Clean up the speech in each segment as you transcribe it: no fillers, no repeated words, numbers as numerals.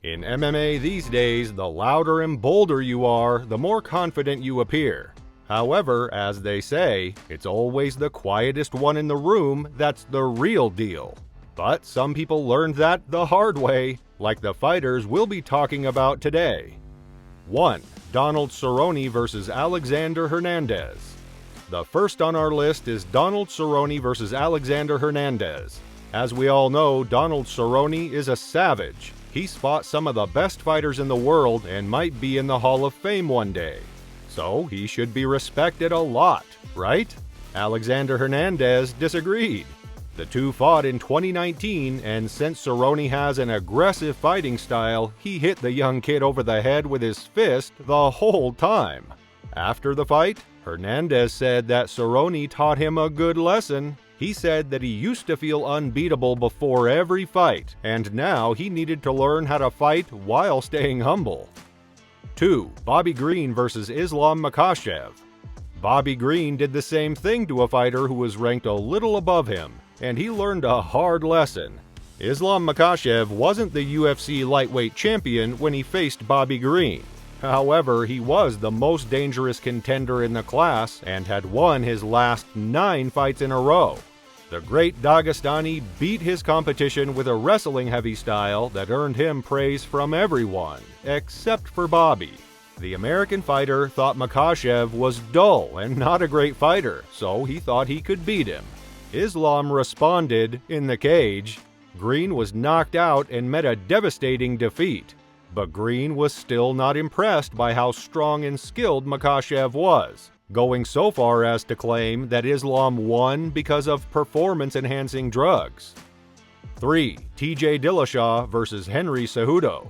In MMA these days, the louder and bolder you are, the more confident you appear. However, as they say, it's always the quietest one in the room that's the real deal. But some people learned that the hard way, like the fighters we'll be talking about today. 1. Donald Cerrone vs. Alexander Hernandez. The first on our list is Donald Cerrone vs. Alexander Hernandez. As we all know, Donald Cerrone is a savage. He's fought some of the best fighters in the world and might be in the Hall of Fame one day. So he should be respected a lot, right? Alexander Hernandez disagreed. The two fought in 2019, and since Cerrone has an aggressive fighting style, he hit the young kid over the head with his fist the whole time. After the fight, Hernandez said that Cerrone taught him a good lesson. He said that he used to feel unbeatable before every fight, and now he needed to learn how to fight while staying humble. 2. Bobby Green vs. Islam Makhachev. Bobby Green did the same thing to a fighter who was ranked a little above him, and he learned a hard lesson. Islam Makhachev wasn't the UFC lightweight champion when he faced Bobby Green. However, he was the most dangerous contender in the class and had won his last 9 fights in a row. The great Dagestani beat his competition with a wrestling-heavy style that earned him praise from everyone, except for Bobby. The American fighter thought Makhachev was dull and not a great fighter, so he thought he could beat him. Islam responded in the cage. Green was knocked out and met a devastating defeat. But Green was still not impressed by how strong and skilled Makhachev was, going so far as to claim that Islam won because of performance-enhancing drugs. 3. TJ Dillashaw vs. Henry Cejudo.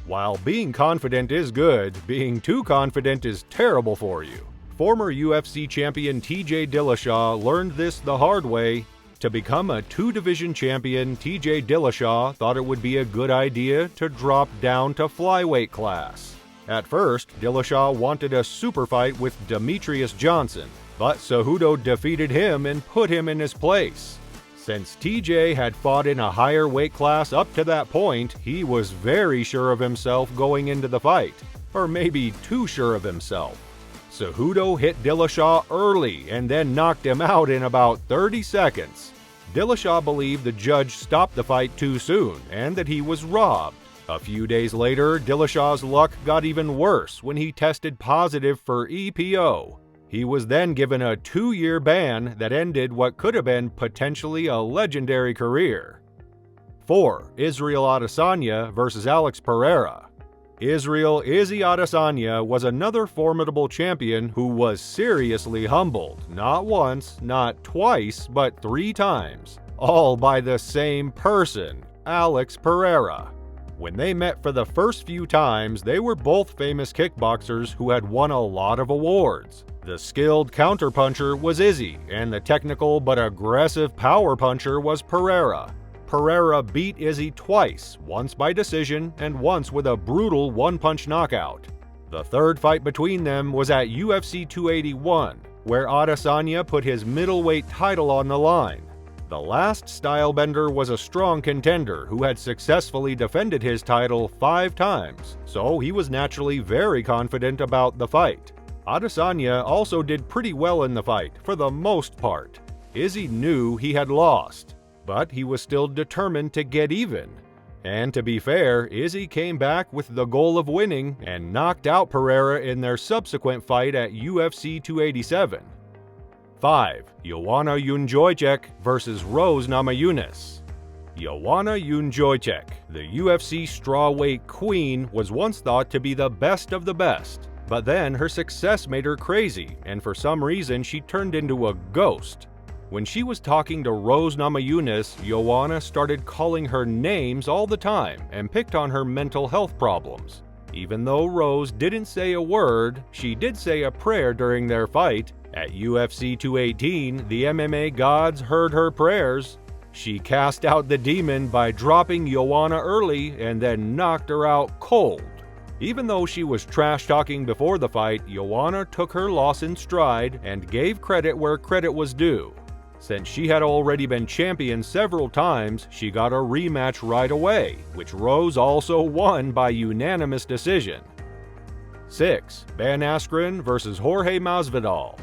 While being confident is good, being too confident is terrible for you. Former UFC champion TJ Dillashaw learned this the hard way. To become a 2-division champion, TJ Dillashaw thought it would be a good idea to drop down to flyweight class. At first, Dillashaw wanted a super fight with Demetrius Johnson, but Cejudo defeated him and put him in his place. Since TJ had fought in a higher weight class up to that point, he was very sure of himself going into the fight, or maybe too sure of himself. Cejudo hit Dillashaw early and then knocked him out in about 30 seconds. Dillashaw believed the judge stopped the fight too soon and that he was robbed. A few days later, Dillashaw's luck got even worse when he tested positive for EPO. He was then given a 2-year ban that ended what could have been potentially a legendary career. 4. Israel Adesanya vs. Alex Pereira. Israel Izzy Adesanya was another formidable champion who was seriously humbled, not once, not twice, but 3 times, all by the same person, Alex Pereira. When they met for the first few times, they were both famous kickboxers who had won a lot of awards. The skilled counterpuncher was Izzy, and the technical but aggressive power puncher was Pereira. Pereira beat Izzy twice, once by decision and once with a brutal one-punch knockout. The third fight between them was at UFC 281, where Adesanya put his middleweight title on the line. The last stylebender was a strong contender who had successfully defended his title 5 times, so he was naturally very confident about the fight. Adesanya also did pretty well in the fight, for the most part. Izzy knew he had lost, but he was still determined to get even. And to be fair, Izzy came back with the goal of winning and knocked out Pereira in their subsequent fight at UFC 287. 5. Joanna Jędrzejczyk vs. Rose Namajunas. Joanna Jędrzejczyk, the UFC strawweight queen, was once thought to be the best of the best, but then her success made her crazy, and for some reason she turned into a ghost. When she was talking to Rose Namajunas, Joanna started calling her names all the time and picked on her mental health problems. Even though Rose didn't say a word, she did say a prayer during their fight. At UFC 218, the MMA gods heard her prayers. She cast out the demon by dropping Joanna early and then knocked her out cold. Even though she was trash-talking before the fight, Joanna took her loss in stride and gave credit where credit was due. Since she had already been champion several times, she got a rematch right away, which Rose also won by unanimous decision. 6. Ben Askren vs. Jorge Masvidal.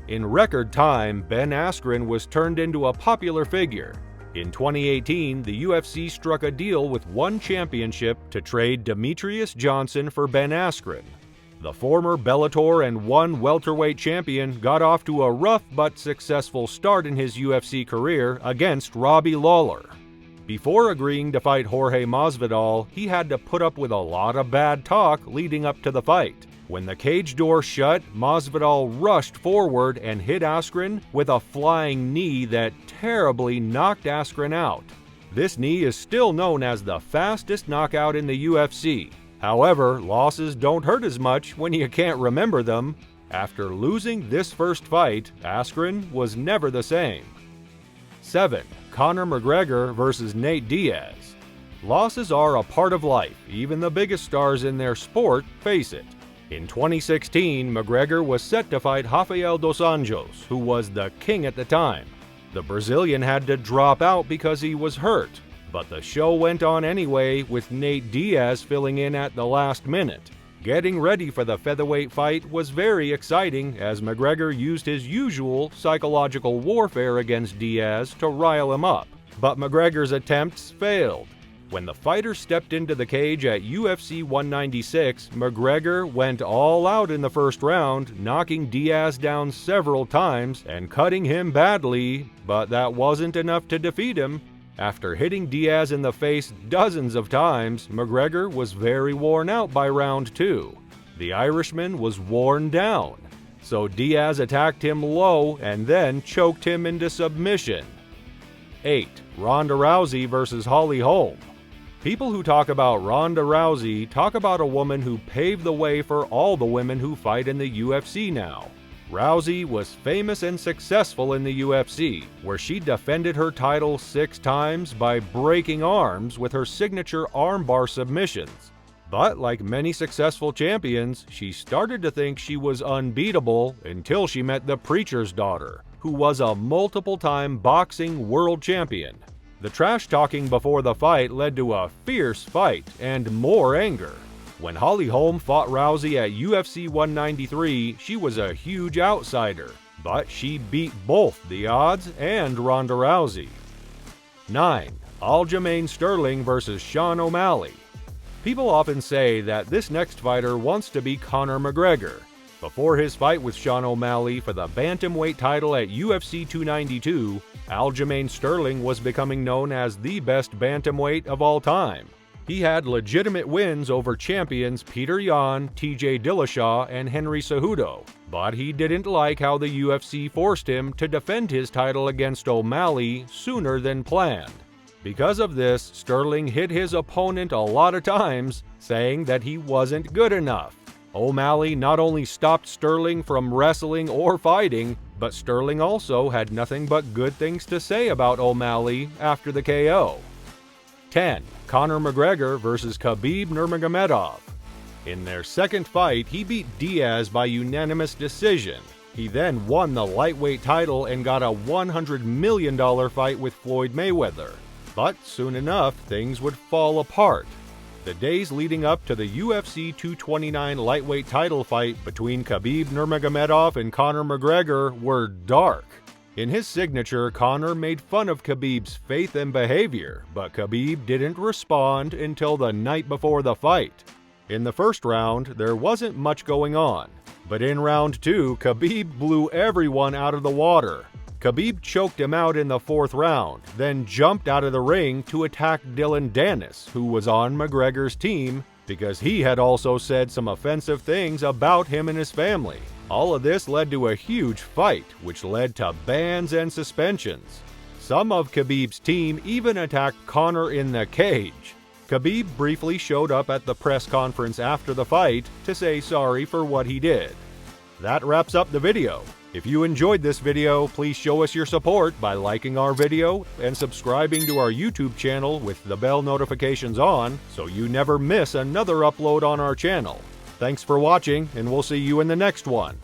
In record time, Ben Askren was turned into a popular figure. In 2018, the UFC struck a deal with one championship to trade Demetrius Johnson for Ben Askren. The former Bellator and one welterweight champion got off to a rough but successful start in his UFC career against Robbie Lawler. Before agreeing to fight Jorge Masvidal, he had to put up with a lot of bad talk leading up to the fight. When the cage door shut, Masvidal rushed forward and hit Askren with a flying knee that terribly knocked Askren out. This knee is still known as the fastest knockout in the UFC. However, losses don't hurt as much when you can't remember them. After losing this first fight, Askren was never the same. 7. Conor McGregor vs. Nate Diaz. Losses are a part of life. Even the biggest stars in their sport face it. In 2016, McGregor was set to fight Rafael dos Anjos, who was the king at the time. The Brazilian had to drop out because he was hurt, but the show went on anyway, with Nate Diaz filling in at the last minute. Getting ready for the featherweight fight was very exciting, as McGregor used his usual psychological warfare against Diaz to rile him up, but McGregor's attempts failed. When the fighter stepped into the cage at UFC 196, McGregor went all out in the first round, knocking Diaz down several times and cutting him badly, but that wasn't enough to defeat him. After hitting Diaz in the face dozens of times, McGregor was very worn out by round 2. The Irishman was worn down, so Diaz attacked him low and then choked him into submission. 8. Ronda Rousey vs. Holly Holm. People who talk about Ronda Rousey talk about a woman who paved the way for all the women who fight in the UFC now. Rousey was famous and successful in the UFC, where she defended her title 6 times by breaking arms with her signature armbar submissions. But like many successful champions, she started to think she was unbeatable until she met the preacher's daughter, who was a multiple-time boxing world champion. The trash-talking before the fight led to a fierce fight and more anger. When Holly Holm fought Rousey at UFC 193, she was a huge outsider, but she beat both the odds and Ronda Rousey. 9. Aljamain Sterling vs. Sean O'Malley. People often say that this next fighter wants to be Conor McGregor. Before his fight with Sean O'Malley for the bantamweight title at UFC 292, Aljamain Sterling was becoming known as the best bantamweight of all time. He had legitimate wins over champions Peter Yan, TJ Dillashaw, and Henry Cejudo, but he didn't like how the UFC forced him to defend his title against O'Malley sooner than planned. Because of this, Sterling hit his opponent a lot of times, saying that he wasn't good enough. O'Malley not only stopped Sterling from wrestling or fighting, but Sterling also had nothing but good things to say about O'Malley after the KO. 10. Conor McGregor vs. Khabib Nurmagomedov. In their second fight, he beat Diaz by unanimous decision. He then won the lightweight title and got a $100 million fight with Floyd Mayweather. But soon enough, things would fall apart. The days leading up to the UFC 229 lightweight title fight between Khabib Nurmagomedov and Conor McGregor were dark. In his signature, Conor made fun of Khabib's faith and behavior, but Khabib didn't respond until the night before the fight. In the first round, there wasn't much going on, but in round 2, Khabib blew everyone out of the water. Khabib choked him out in the 4th round, then jumped out of the ring to attack Dylan Dennis, who was on McGregor's team, because he had also said some offensive things about him and his family. All of this led to a huge fight, which led to bans and suspensions. Some of Khabib's team even attacked Conor in the cage. Khabib briefly showed up at the press conference after the fight to say sorry for what he did. That wraps up the video. If you enjoyed this video, please show us your support by liking our video and subscribing to our YouTube channel with the bell notifications on so you never miss another upload on our channel. Thanks for watching, and we'll see you in the next one.